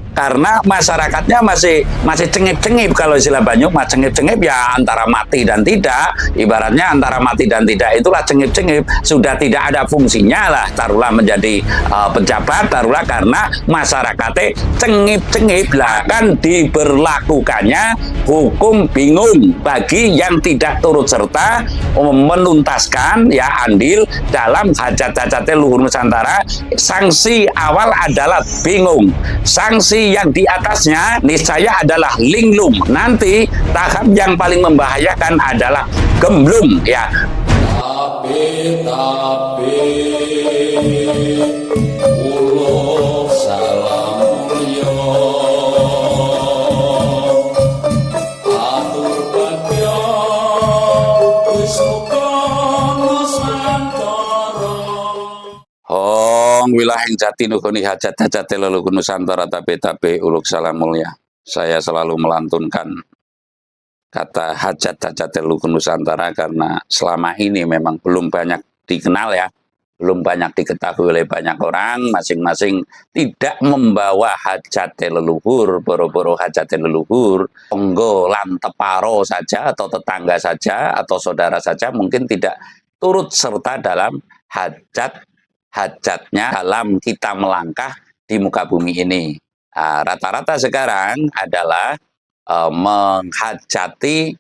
karena masyarakatnya masih cengip-cengip. Kalau istilah Banyuk mah cengip-cengip ya antara mati dan tidak. Ibaratnya antara mati dan tidak itulah cengip-cengip, sudah tidak ada fungsinya lah, taruhlah menjadi pejabat, taruhlah karena masyarakatnya cengip-cengip lah, kan diberlakukannya hukum bingung bagi yang tidak turut serta menuntaskan ya andil dalam hajat-hajatnya luhur Nusantara. Sanksi awal adalah bingung, sanksi yang di atasnya niscaya adalah linglung. Nanti tahap yang paling membahayakan adalah gemblung ya. Tapi ulo salam yo atur bagyo wisuka Nusantara. Hong wilahing jati nukuni hajat-hajat leluhur Nusantara tapi uluk salam mulia. Saya selalu melantunkan kata hajat-hajat leluhur Nusantara karena selama ini memang belum banyak dikenal ya, belum banyak diketahui oleh banyak orang. Masing-masing tidak membawa hajat leluhur, boro-boro hajat leluhur, tonggo lan teparo saja atau tetangga saja atau saudara saja mungkin tidak turut serta dalam hajatnya dalam kita melangkah di muka bumi ini. Rata-rata sekarang adalah menghajati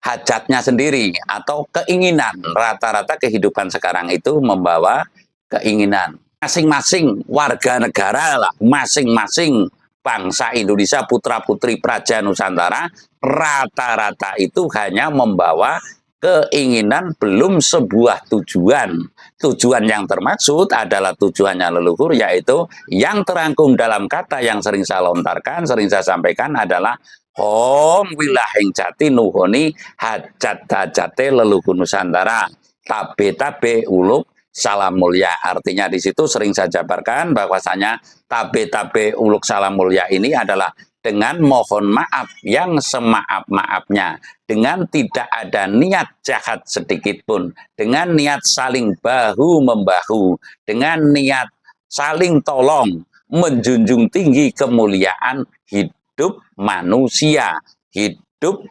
hajatnya sendiri atau keinginan. Rata-rata kehidupan sekarang itu membawa keinginan. Masing-masing warga negara lah, masing-masing bangsa Indonesia, putra-putri Praja Nusantara, rata-rata itu hanya membawa keinginan, belum sebuah tujuan. Tujuan yang termaksud adalah tujuannya leluhur, yaitu yang terangkum dalam kata yang sering saya lontarkan, sering saya sampaikan adalah Hom wilahing jati nuhoni hajat-hajate leluhur Nusantara. Tabe-tabe uluk salam mulia. Artinya di situ sering saya jabarkan bahwasanya tabe-tabe uluk salam mulia ini adalah dengan mohon maaf yang semaaf-maafnya, dengan tidak ada niat jahat sedikit pun, dengan niat saling bahu-membahu, dengan niat saling tolong, menjunjung tinggi kemuliaan hidup manusia, hidup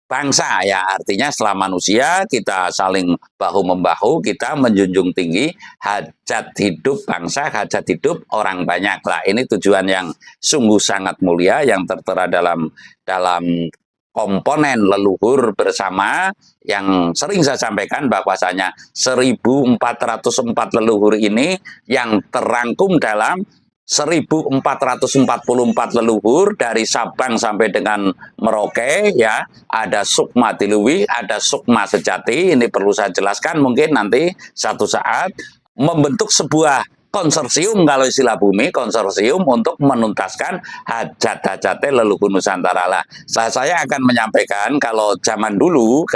bangsa ya. Artinya setelah manusia kita saling bahu-membahu, kita menjunjung tinggi hajat hidup bangsa, hajat hidup orang banyak lah. Ini tujuan yang sungguh sangat mulia yang tertera dalam komponen leluhur bersama yang sering saya sampaikan bahwasanya 1404 leluhur ini yang terangkum dalam 1444 leluhur dari Sabang sampai dengan Merauke ya. Ada Sukma Diluwi, ada Sukma Sejati. Ini perlu saya jelaskan mungkin nanti satu saat, membentuk sebuah konsorsium, kalau istilah bumi, konsorsium untuk menuntaskan hajat-hajat leluhur Nusantara lah. Saya akan menyampaikan kalau zaman dulu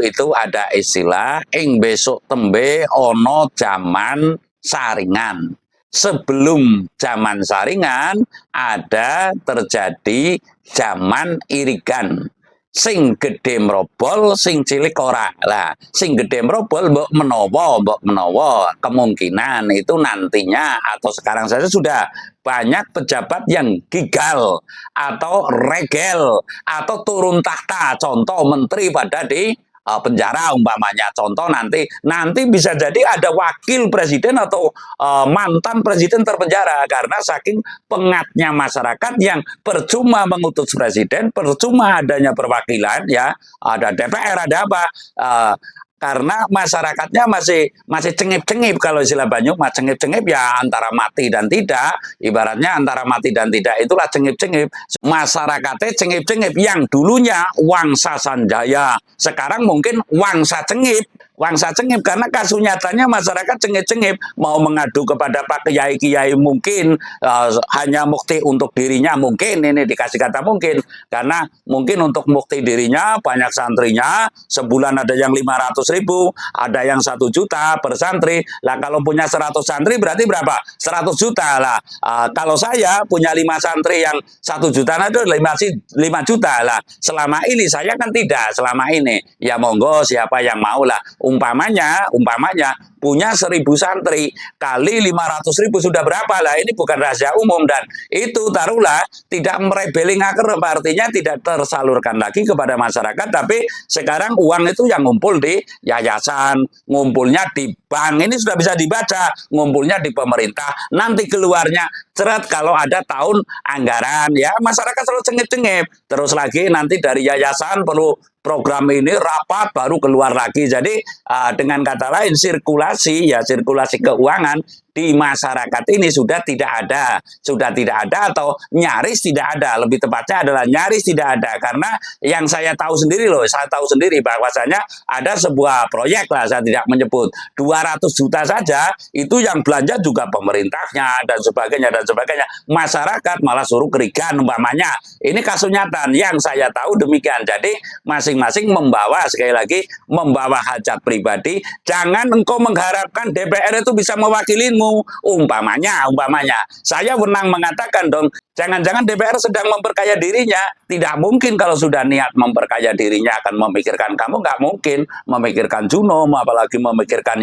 itu ada istilah ing besok tembe ono zaman saringan. Sebelum zaman saringan ada terjadi zaman irigan. Sing gede merobol, sing cilik ora. Lah, sing gede merobol mbok menawa kemungkinan itu nantinya atau sekarang saja sudah banyak pejabat yang gigal atau regel atau turun tahta. Contoh menteri pada di penjara umpamanya. Contoh nanti bisa jadi ada wakil presiden atau mantan presiden terpenjara karena saking pengatnya masyarakat yang percuma mengutus presiden, percuma adanya perwakilan ya, ada DPR, ada apa, karena masyarakatnya masih cengip-cengip. Kalau istilah Banyuk mah cengip-cengip ya antara mati dan tidak. Ibaratnya antara mati dan tidak itulah cengip-cengip. Masyarakatnya cengip-cengip yang dulunya Wangsa Sanjaya, sekarang mungkin Wangsa Cengip. Wangsa cengip karena kasus nyatanya masyarakat cengip-cengip mau mengadu kepada Pak Kiai-Kiai mungkin hanya mukti untuk dirinya, mungkin ini dikasih kata mungkin karena mungkin untuk mukti dirinya banyak santrinya, sebulan ada yang 500.000, ada yang 1 juta per santri. Lah kalau punya 100 santri berarti berapa? 100 juta lah. Kalau saya punya 5 santri yang 1 juta itu 5 juta lah. Selama ini saya kan tidak, selama ini ya monggo siapa yang mau lah. Umpamanya punya 1.000 santri, kali 500.000 sudah berapa lah, ini bukan rahasia umum, dan itu taruhlah tidak merebeling aker, artinya tidak tersalurkan lagi kepada masyarakat, tapi sekarang uang itu yang ngumpul di yayasan, ngumpulnya di bank, ini sudah bisa dibaca, ngumpulnya di pemerintah, nanti keluarnya ceret kalau ada tahun anggaran, ya masyarakat selalu cengep-cengep, terus lagi nanti dari yayasan perlu program ini rapat baru keluar lagi. Jadi dengan kata lain sirkulasi keuangan di masyarakat ini sudah tidak ada atau nyaris tidak ada. Lebih tepatnya adalah nyaris tidak ada, karena yang saya tahu sendiri bahwasanya ada sebuah proyek lah, saya tidak menyebut, 200 juta saja itu yang belanja juga pemerintahnya dan sebagainya. Masyarakat malah suruh kerigan umpamanya. Ini kasus nyata yang saya tahu demikian. Jadi masing-masing membawa, sekali lagi, membawa hajat pribadi. Jangan engkau mengharapkan DPR itu bisa mewakilimu. Umpamanya, saya pernah mengatakan dong, jangan-jangan DPR sedang memperkaya dirinya. Tidak mungkin kalau sudah niat memperkaya dirinya akan memikirkan kamu, nggak mungkin memikirkan Juno, apalagi memikirkan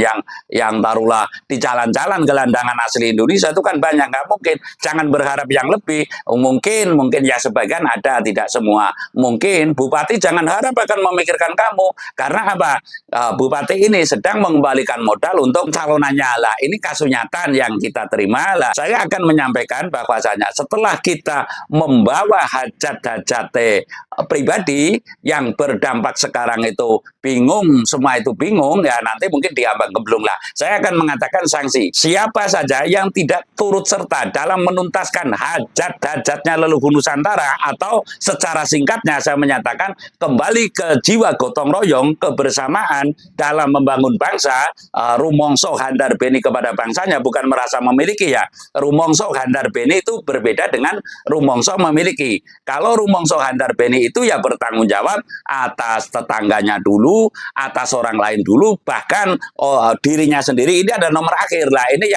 yang taruhlah di jalan-jalan gelandangan asli Indonesia itu kan banyak, nggak mungkin. Jangan berharap yang lebih. Mungkin ya sebagian ada, tidak semua. Mungkin bupati jangan harap akan memikirkan kamu, karena apa? Bupati ini sedang mengembalikan modal untuk calonannya lah. Ini kasus nyata yang kita terima lah. Saya akan menyampaikan bahwasanya setelah kita membawa hajat-hajat pribadi yang berdampak sekarang itu bingung, semua itu bingung, ya nanti mungkin diambang geblung lah. Saya akan mengatakan sanksi. Siapa saja yang tidak turut serta dalam menuntaskan hajat-hajatnya leluhur Nusantara, atau secara singkatnya saya menyatakan kembali ke jiwa gotong royong, kebersamaan dalam membangun bangsa, rumongso handar beni kepada bangsanya, bukan merasa memiliki ya. Rumongso handar beni itu berbeda dengan rumongso memiliki. Kalau rumongso handar beni itu ya bertanggung jawab atas tetangganya dulu, atas orang lain dulu, bahkan dirinya sendiri. Ini ada nomor akhir lah. Ini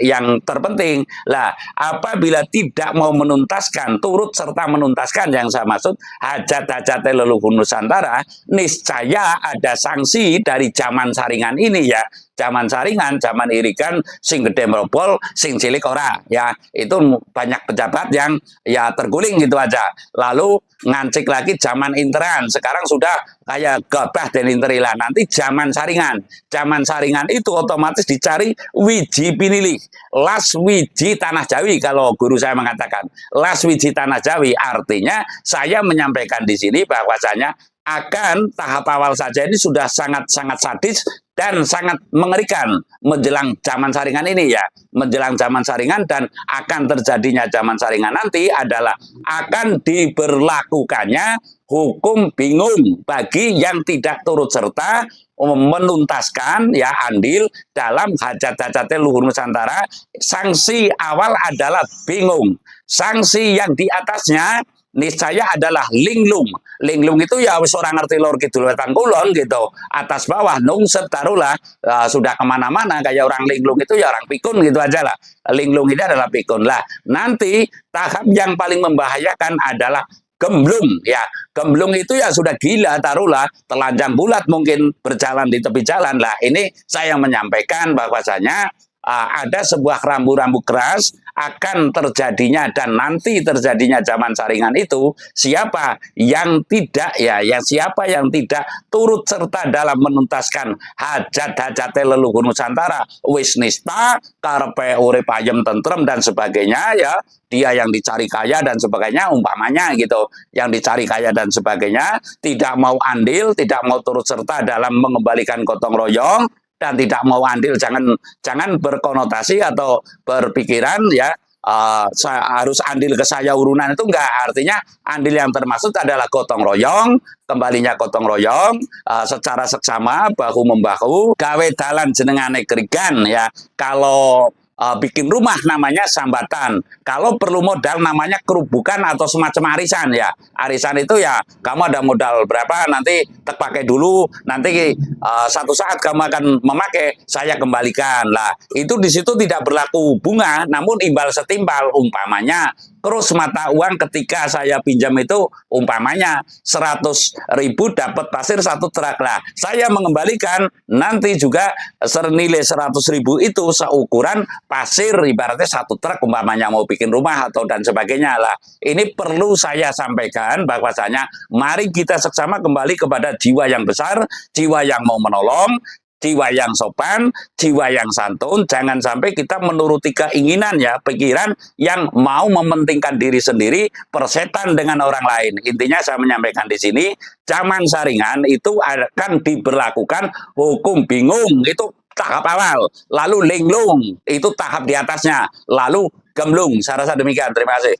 yang terpenting lah. Apabila tidak mau menuntaskan, turut serta menuntaskan, yang saya maksud hajat-hajat leluhur Nusantara, niscaya ada sanksi dari zaman saringan ini ya. Zaman saringan, zaman irikan, sing gede merobol, sing cilik ora, ya itu banyak pejabat yang ya terguling gitu aja. Lalu ngancik lagi zaman interan, sekarang sudah kayak gabah dan interilah. Nanti zaman saringan itu otomatis dicari wiji pinilih, las wiji tanah Jawi. Kalau guru saya mengatakan las wiji tanah Jawi, artinya saya menyampaikan di sini bahwasanya akan tahap awal saja ini sudah sangat-sangat sadis dan sangat mengerikan menjelang zaman saringan ini ya. Menjelang zaman saringan dan akan terjadinya zaman saringan nanti adalah akan diberlakukannya hukum bingung bagi yang tidak turut serta menuntaskan ya andil dalam hajat-hajat leluhur Nusantara. Sanksi awal adalah bingung. Sanksi yang di atasnya niscaya adalah linglung. Linglung itu ya wis ora ngerti lor kidul wetan kulon gitu. Atas bawah nungset taruhlah sudah kemana-mana kayak orang linglung itu ya orang pikun gitu aja lah. Linglung ini adalah pikun lah. Nanti tahap yang paling membahayakan adalah gemblung ya. Gemblung itu ya sudah gila taruhlah, telanjang bulat mungkin berjalan di tepi jalan lah. Ini saya menyampaikan bahwasanya ada sebuah rambu-rambu keras akan terjadinya dan nanti terjadinya zaman saringan itu. Siapa yang tidak siapa yang tidak turut serta dalam menuntaskan hajat-hajat leluhur Nusantara, wis nista karepe urip ayem tentrem dan sebagainya ya, dia yang dicari kaya dan sebagainya umpamanya gitu, yang dicari kaya dan sebagainya, tidak mau andil, tidak mau turut serta dalam mengembalikan gotong royong, dan tidak mau andil, jangan berkonotasi atau berpikiran ya harus andil ke saya urunan, itu enggak. Artinya andil yang termaksud adalah gotong royong, kembalinya gotong royong secara seksama, bahu membahu, gawe dalan jenengane kerigan ya. Kalau bikin rumah namanya sambatan. Kalau perlu modal namanya kerubukan atau semacam arisan ya. Arisan itu ya kamu ada modal berapa nanti terpakai dulu, nanti satu saat kamu akan memakai saya kembalikan lah. Itu di situ tidak berlaku bunga, namun imbal setimbal. Umpamanya Kurs mata uang ketika saya pinjam itu umpamanya 100.000 dapat pasir 1 truk lah. Saya mengembalikan nanti juga senilai 100.000 itu seukuran pasir ibaratnya 1 truk umpamanya mau bikin rumah atau dan sebagainya lah. Ini perlu saya sampaikan bahwasanya mari kita seksama kembali kepada jiwa yang besar, jiwa yang mau menolong, jiwa yang sopan, jiwa yang santun. Jangan sampai kita menuruti keinginan ya, pikiran yang mau mementingkan diri sendiri, persetan dengan orang lain. Intinya saya menyampaikan di sini, zaman saringan itu akan diberlakukan hukum bingung, itu tahap awal. Lalu linglung, itu tahap di atasnya. Lalu gemblung. Saya rasa demikian. Terima kasih.